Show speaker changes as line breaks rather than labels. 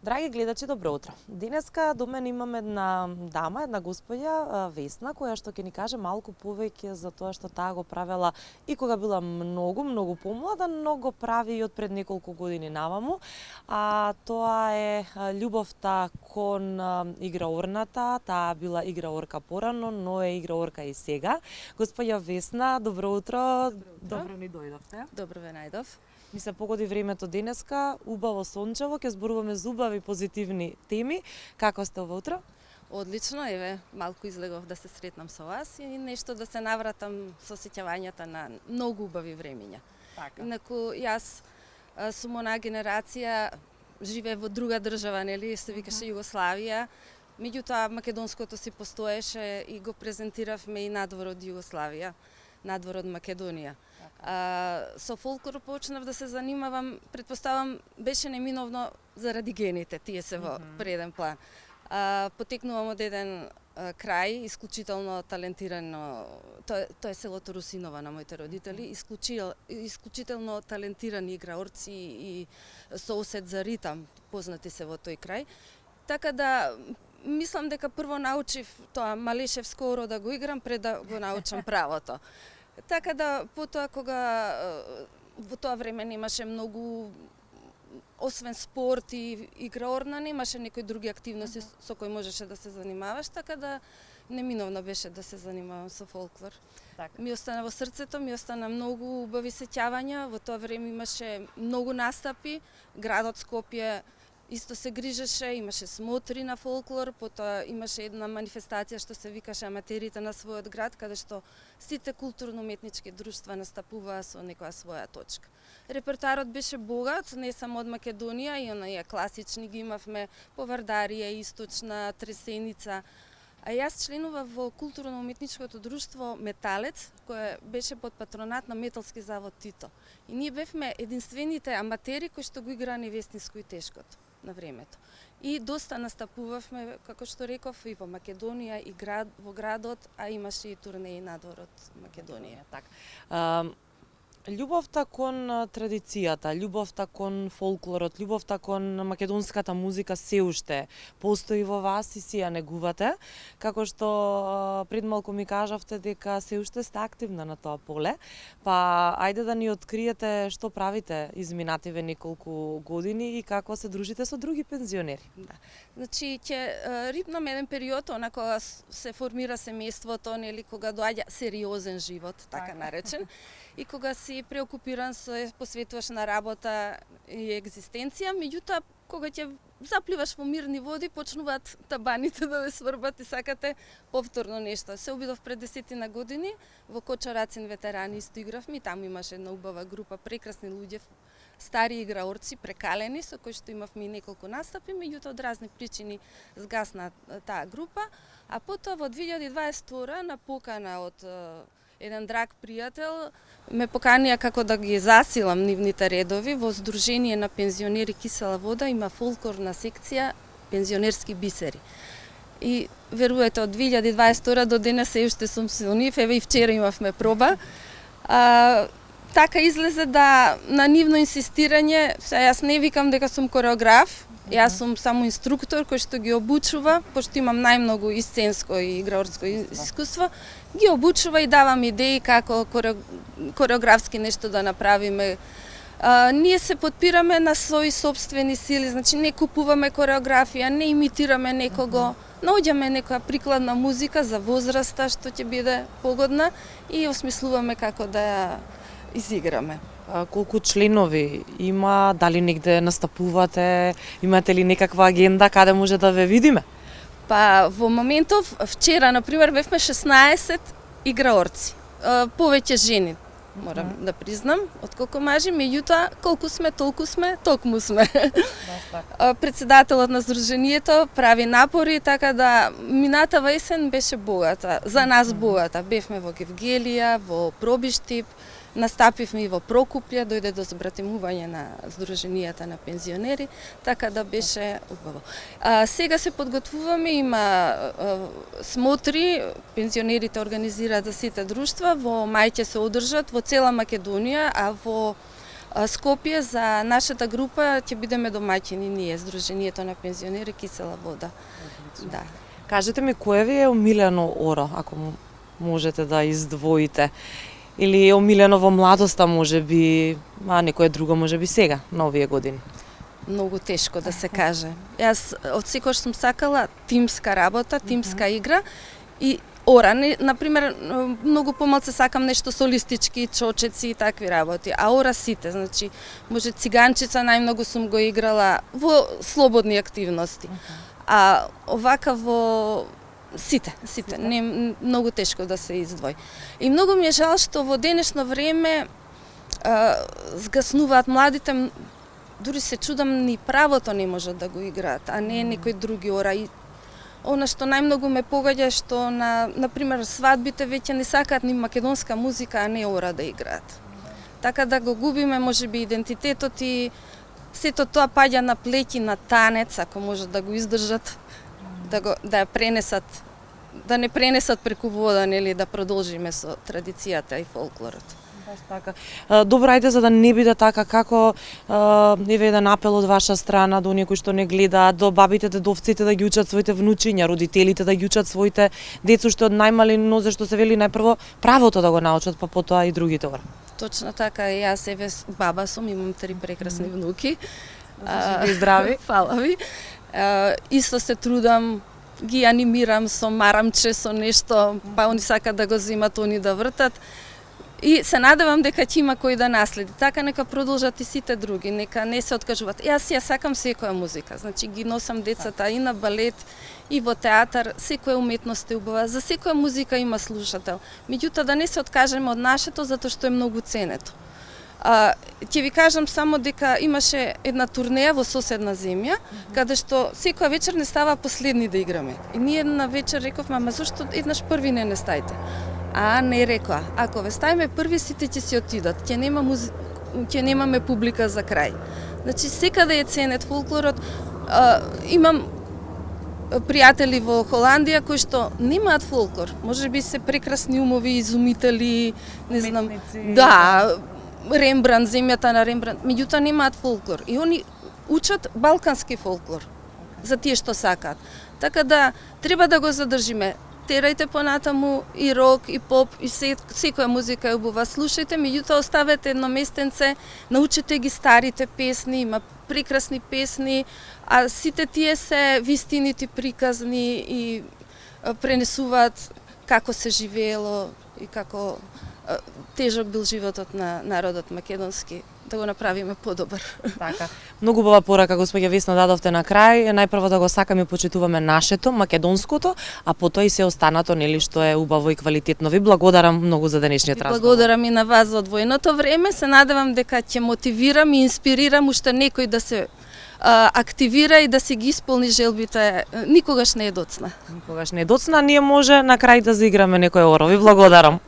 Драги гледачи, добро утро. Денеска до мене имаме една дама, една господја, Весна, која што ќе ни каже малку повеќе за тоа што таа го правела и кога била многу помлада, но го прави и од пред неколку години наваму. А тоа е љубовта кон играорната. Таа била играорка порано, но е играорка и сега. Господја Весна, добро утро. Добро ни дојдовте.
Добро ве најдов.
Ми се погоди времето денеска, убаво сончево, ќе зборуваме за убави позитивни теми. Како сте ова утро?
Одлично, еве, малку излегов да се сретнам со вас и нешто да се навратам со сеќавањата на многу убави времиња.
Така.
Инаку јас сум онаа генерација, живеев во друга држава, нели, се викаше Југославија. Меѓутоа македонското си постоеше и го презентиравме и надвор од Југославија, надвор од Македонија. Со фолклор почнав да се занимавам, претпоставам, беше неминовно заради гените, тие се во преден план. Потекнувам од еден крај, исклучително талентирано, тоа е селото Русинова на моите родители, исклучително талентирани играорци и соусет за ритам, познати се во тој крај. Така да, мислам дека прво научив тоа малешевско оро да го играм пред да го научам правото. Така да, потоа кога во тоа време немаше многу, освен спорт и играорна, немаше некои други активности со кои можеше да се занимаваш, така да неминовно беше да се занимавам со фолклор.
Така.
Ми остана во срцето, ми остана многу убави сеќавања, во тоа време имаше многу настапи, градот Скопје исто се грижеше, имаше смотри на фолклор, потоа имаше една манифестација што се викаше Аматерите на својот град, каде што сите културно-уметнички друштва настапуваа со некоја своја точка. Репертоарот беше богат, не само од Македонија, и оние класични ги имавме по Вардарија, Источна, Тресеница. А јас членував во културно-уметничкото друштво Металец, кое беше под патронат на Металски завод Тито. И ние бевме единствените аматери кои што го играа невестинско и тешкото на времето. И доста настапувавме, како што реков, и во Македонија, и во градот, а имаше и турнеи надвор од Македонија.
Така. Љубовта кон традицијата, љубовта кон фолклорот, љубовта кон македонската музика се уште постои во вас и си ја негувате, како што пред малку ми кажавте дека се уште сте активна на тоа поле, па ајде да ни откриете што правите изминативе неколку години и како се дружите со други пензионери.
Да. Значи, ќе рипнам еден период, кога се формира семејството, нели, кога доаѓа сериозен живот, така наречен, и кога си преокупиран, се посветуваш на работа и екзистенција, меѓутоа кога ќе запливаш во мирни води, почнуваат табаните да ве сврбат и сакате повторно нешто. Се обидов пред 10 години, во Кочарацин ветерани исто игравме, и таму имаше една убава група прекрасни луѓе, стари играорци, прекалени, со кои што имавме и неколку настапи, меѓутоа од разни причини згасна таа група, а потоа во 2022 на покана од еден драг пријател ме поканија како да ги засилам нивните редови во Сдружение на пензионери Кисела вода, има фолклорна секција пензионерски бисери. И верувате, од 2022 до денес се уште сум со нив, еве и вчера имавме проба. Така излезе да на нивно инсистирање, јас не викам дека сум кореограф, јас сум само инструктор кој што ги обучува, пошто имам најмногу и сценско и играорско искуство, ги обучува и давам идеи како кореографски нешто да направиме. Ние се подпираме на своји собствени сили, значи не купуваме кореографија, не имитираме некого, наоѓаме некоја прикладна музика за возраста што ќе биде погодна и осмислуваме како да ја изиграме.
Колку членови има, дали негде настапувате, имате ли некаква агенда каде може да ве видиме?
Па во моментов, вчера, например, бевме 16 играорци, повеќе жени, морам да признам, отколку мажи, меѓутоа, колку сме, толку сме, токму сме. Председателот на Сдруженијето прави напори, така да минатава есен беше богата, за нас богата. Бевме во Гевгелија, во Пробиштип, настапивме и во Прокупје, дојде до збратимување на Сдруженијата на пензионери, така да беше убаво. Сега се подготвуваме, има смотри, пензионерите организираат за сите друштва, во мај ќе се одржат во цела Македонија, а во Скопје за нашата група ќе бидеме домаќини ние, Сдруженијето на пензионери Кисела вода. Да.
Кажете ми, кое ви е омилено оро, ако можете да издвоите? Или е омилено во младоста, можеби, а некое друго можеби сега, на овие години?
Многу тешко да се каже. Јас од секогаш сум сакала тимска работа, тимска игра и ора, например, многу помалку сакам нешто солистички, чочеци и такви работи, а ора сите, значи, може циганчица најмногу сум го играла во слободни активности. А овака во сите, не многу тешко да се издвои. И многу ми е жал што во денешно време згаснуваат младите, дури се чудам, ни правото не можат да го играат, а не некои други ора. И она што најмногу ме погаѓа што на пример свадбите веќе не сакаат ни македонска музика, а не ора да играат. Така да го губиме можеби идентитетот и сето тоа паѓа на плеќи на танец, ако можат да го издржат, да ја пренесат, да не пренесат преку вода, нели, да продолжиме со традицијата и фолклорот.
Баш така. Добро, ајде за да не биде така, како еве еден апел од ваша страна до оние кои што не гледаат, до бабите, дедовците да ги учат своите внучиња, родителите да ги учат своите децу што од најмали нозе, што се вели најпрво правото да го научат, па потоа и другите ора.
Точно така, јас еве баба сум, имам 3 прекрасни внуки.
Живи здрави.
Фала ви. Исто се трудам, ги анимирам со марамче, со нешто, па они сакаат да го земат, они да вртат. И се надевам дека ќе има кој да наследи. Така нека продолжат и сите други, нека не се откажуваат. Јас ја сакам секоја музика, значи ги носам децата и на балет, и во театар, секоја уметност е убава, за секоја музика има слушател. Меѓутоа да не се откажеме од нашето, затоа што е многу ценето. Ќе ви кажам само дека имаше една турнеја во соседна земја, каде што секоја вечер не става последни да играме. И ние една вечер рековме, ама зошто еднаш први не стаите? А не рекоа, ако ве ставиме први, сите ќе си отидат, ќе немаме публика за крај. Значи, секаде е ценет фолклорот. Имам пријатели во Холандија кои што немаат фолклор. Може би се прекрасни умови, изумители, не знам. Да, Рембрандт, земјата на Рембрандт, меѓутоа немаат фолклор. И они учат балкански фолклор за тие што сакаат. Така да треба да го задржиме. Терајте понатаму и рок, и поп, и секоја музика е убава. Слушајте, меѓутоа оставете едно местенце, научете ги старите песни, има прекрасни песни, а сите тие се вистинити приказни и пренесуваат како се живеело и како тежок бил животот на народот македонски, да го направиме подобар.
Така. Многу убава порака, господја Весна, дадовте на крај. Најпрво да го сакаме и почитуваме нашето, македонското, а потоа и се останато, нели, што е убаво и квалитетно. Ви благодарам многу за денешниот разговор.
Благодарам и на вас за одвоеното време. Се надевам дека ќе мотивирам и инспирирам уште некој да се активира и да си ги исполни желбите. Никогаш не е доцна.
Никогаш не е доцна. Ние може на крај да заиграме некој оро. Ви благодарам.